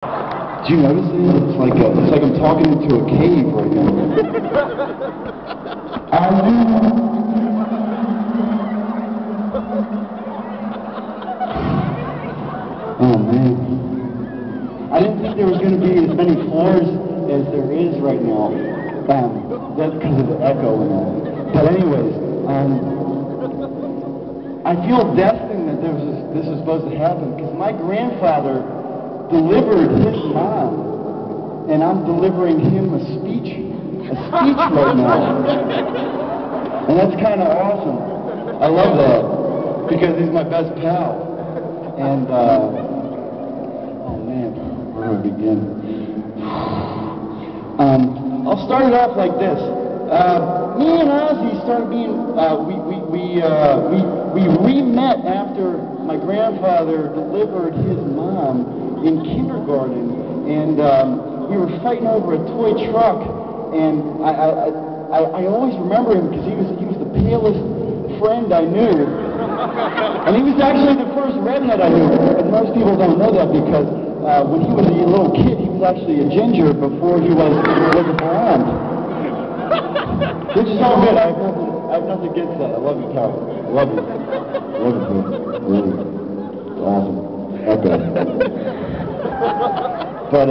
Do you notice it? It's like I'm talking into a cave right now. I do. Oh man. I didn't think there was going to be as many floors as there is right now. That's because of the echo and all. But anyways, I feel destined that this is supposed to happen because my grandfather delivered his mom, and I'm delivering him a speech right now. And that's kind of awesome. I love that because he's my best pal. And, oh man, where do I begin? I'll start it off like this. Me and Ozzy started being, we re-met after my grandfather delivered his mom in kindergarten, and we were fighting over a toy truck, and I always remember him because he was the palest friend I knew, and he was actually the first redhead I knew, and most people don't know that because when he was a little kid, he was actually a ginger before he was a blonde, which is all good. I have nothing against that. I love you, Kyle. I love you. I love you, dude. Really. Awesome. Okay. But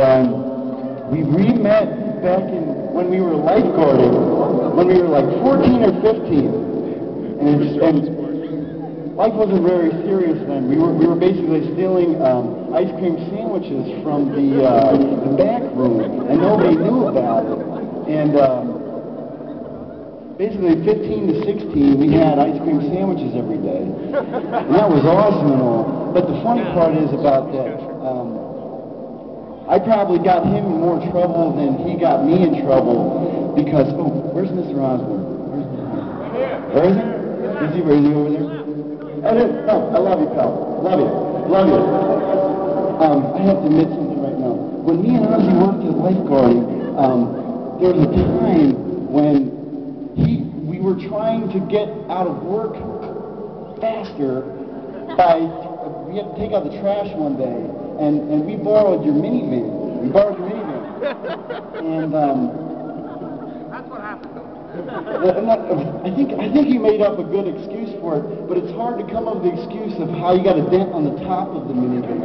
we re-met back when we were lifeguarding, when we were like 14 or 15, and life wasn't very serious then. We were basically stealing ice cream sandwiches from the back room, and nobody knew about it. And basically 15 to 16, we had ice cream sandwiches every day, and that was awesome and all. But the funny part is about that. I probably got him in more trouble than he got me in trouble because, oh, where's Mr. Osborne? Where is he? Is he over there? No, I love you, pal. Love you. Love you. I have to admit something right now. When me and Ozzy worked at lifeguarding, there was a time when we were trying to get out of work faster we had to take out the trash one day, and we borrowed your minivan. And That's what happened. I think you made up a good excuse for it, but it's hard to come up with the excuse of how you got a dent on the top of the minivan.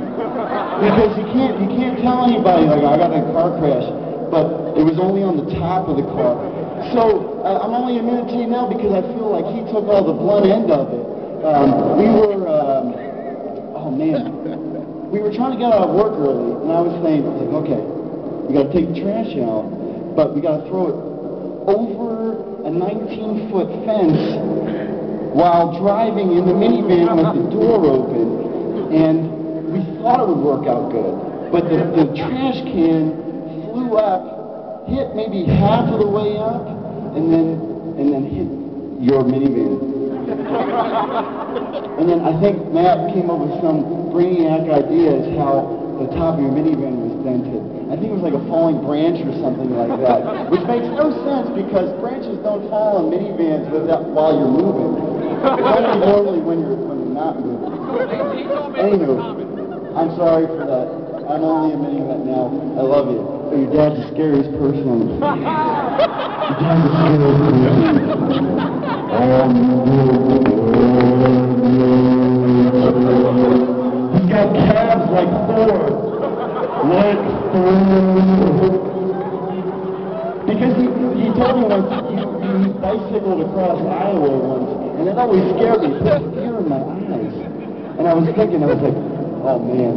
Because you can't tell anybody, like, I got in a car crash, but it was only on the top of the car. So I'm only admitting to you now because I feel like he took all the blunt end of it. We were trying to get out of work early, and I was saying, okay, we got to take the trash out, but we got to throw it over a 19-foot fence while driving in the minivan with the door open, and we thought it would work out good, but the trash can flew up, hit maybe half of the way up, and then hit your minivan. And then I think Matt came up with some brainiac idea as how the top of your minivan was dented. I think it was like a falling branch or something like that, which makes no sense because branches don't fall on minivans while you're moving. It's only normally when you're not moving. Anyway, I'm sorry for that. I'm only admitting that now. I love you. But your dad's the scariest person on the planet. Your dad's the scariest person. He's got calves like Thor. Like Thor. Because he told me once he bicycled across Iowa once, and that always scared me. It put fear in my eyes. And I was thinking, I was like, oh man,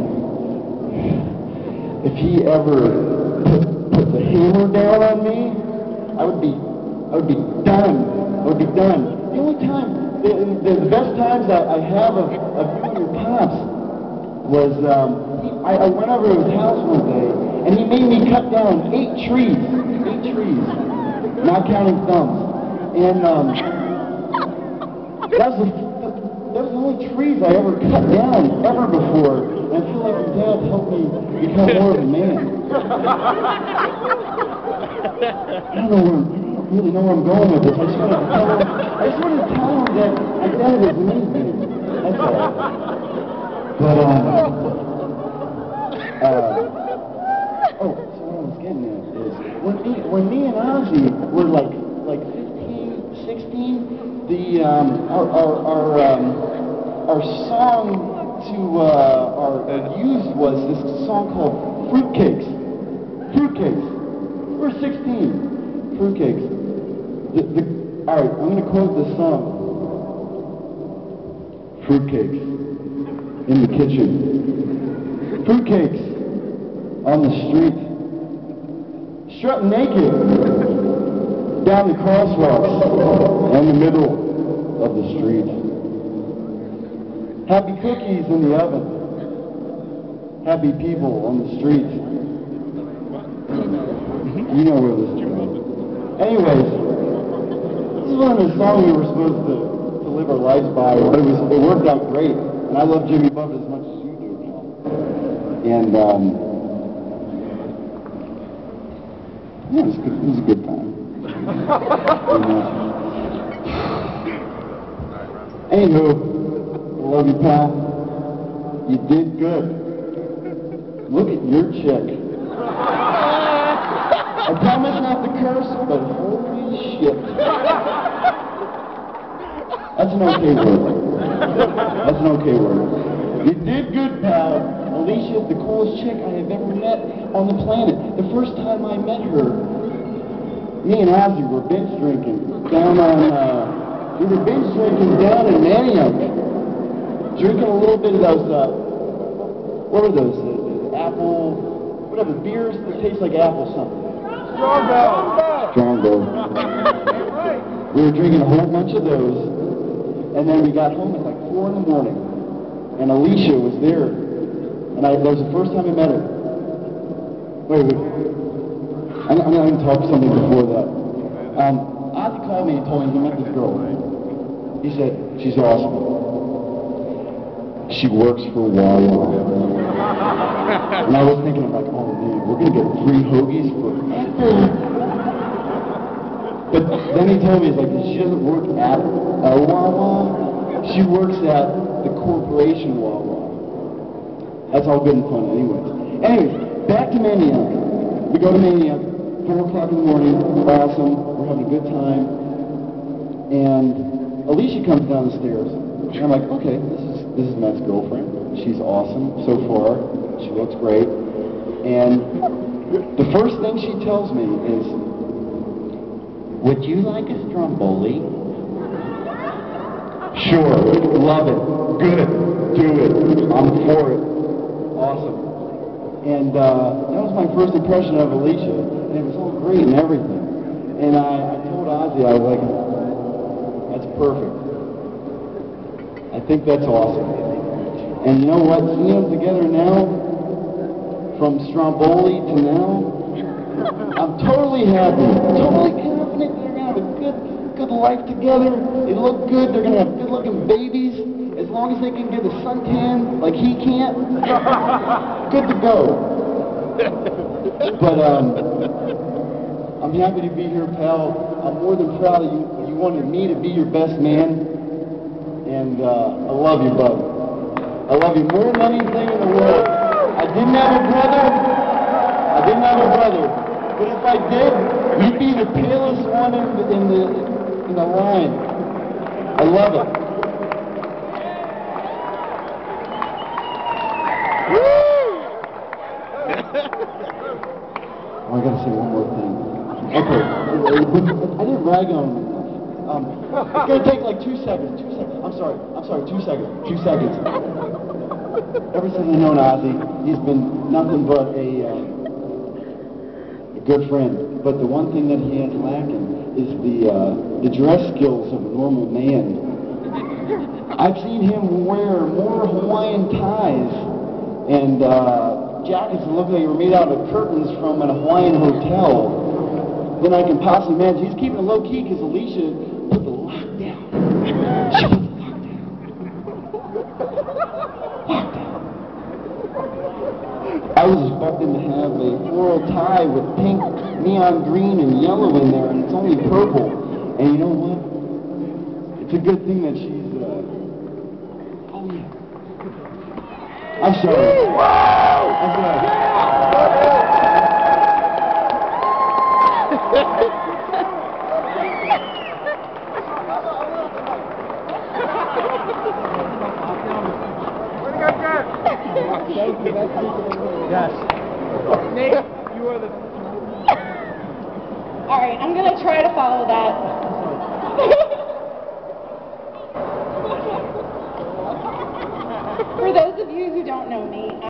if he ever put the hammer down on me, I would be done. I would be done. The only time, the best times I have of you and your pops was, I went over to his house one day, and he made me cut down 8 trees, not counting thumbs. And that was the only trees I ever cut down, ever before. And I feel like my dad helped me become more of a man. I don't really know where I'm going with this. I just wanted to tell him that my dad was amazing. That's all. But when me and Ozzy were like 15, 16, our song to our used was this song called Fruitcakes. Fruitcakes. We're 16. Fruitcakes. All right, I'm going to quote this song. Fruitcakes in the kitchen. Fruitcakes on the street. Strutting naked down the crosswalks in the middle of the street. Happy cookies in the oven. Happy people on the street. You know where this is going. Anyways, this is one of the songs we were supposed to live our lives by. It worked out great, and I love Jimmy Buffett as much as you do now. And yeah, it was a good time. Anywho, I love you, pal. You did good. Look at your chick. I promise not to curse, but holy shit. That's an okay word. That's an okay word. You did good, pal. Alicia is the coolest chick I have ever met on the planet. The first time I met her, me and Ozzy were binge drinking down in Manioc. Drinking a little bit of those, what are those? Apple, whatever, beers that taste like apple something. Strongbow. We were drinking a whole bunch of those, and then we got home at like 4 in the morning, and Alicia was there, and that was the first time I met her. Wait. I'm going to talk something before that. Ozzy called me and told me he met this girl. He said, she's awesome. She works for Wawa. And I was thinking, I'm like, oh man, we're going to get free hoagies forever. But then he told me, he's like, she doesn't work at a Wawa. She works at the corporation Wawa. That's all good and fun anyways, back to Manioc. We go to Manioc, 4 o'clock in the morning, we're awesome, we're having a good time. And Alicia comes down the stairs. And I'm like, okay, this is Matt's girlfriend. She's awesome so far. She looks great. And the first thing she tells me is, would you like a Stromboli? Sure, love it, good, do it, I'm for it, awesome. And that was my first impression of Alicia, and it was all great and everything. And I told Ozzy, I was like, that's perfect. I think that's awesome. And you know what? Seeing them together now, from Stromboli to now, I'm totally happy. Totally confident they're going to have a good life together. They look good. They're going to have good-looking babies. As long as they can get a suntan like he can't, good to go. But I'm happy to be here, pal. I'm more than proud that you wanted me to be your best man. And I love you, bud. I love you more than anything in the world. I didn't have a brother. But if I did, you'd be the palest one in the line. I love it. Oh, I gotta say one more thing. Okay, I didn't rag on him enough. It's gonna take like 2 seconds. I'm sorry, 2 seconds. Ever since I've known Ozzy, he's been nothing but a good friend. But the one thing that he has lacking is the dress skills of a normal man. I've seen him wear more Hawaiian ties and jackets that look like they were made out of curtains from a Hawaiian hotel than I can possibly imagine. He's keeping it low key because Alicia put the lockdown. She put the lockdown. I was expecting to have a floral tie with pink, neon green, and yellow in there, and it's only purple. And you know what? It's a good thing that she's, oh yeah. I'm sorry. I'm sorry. Yes. Nate, you are the... All right, I'm going to try to follow that.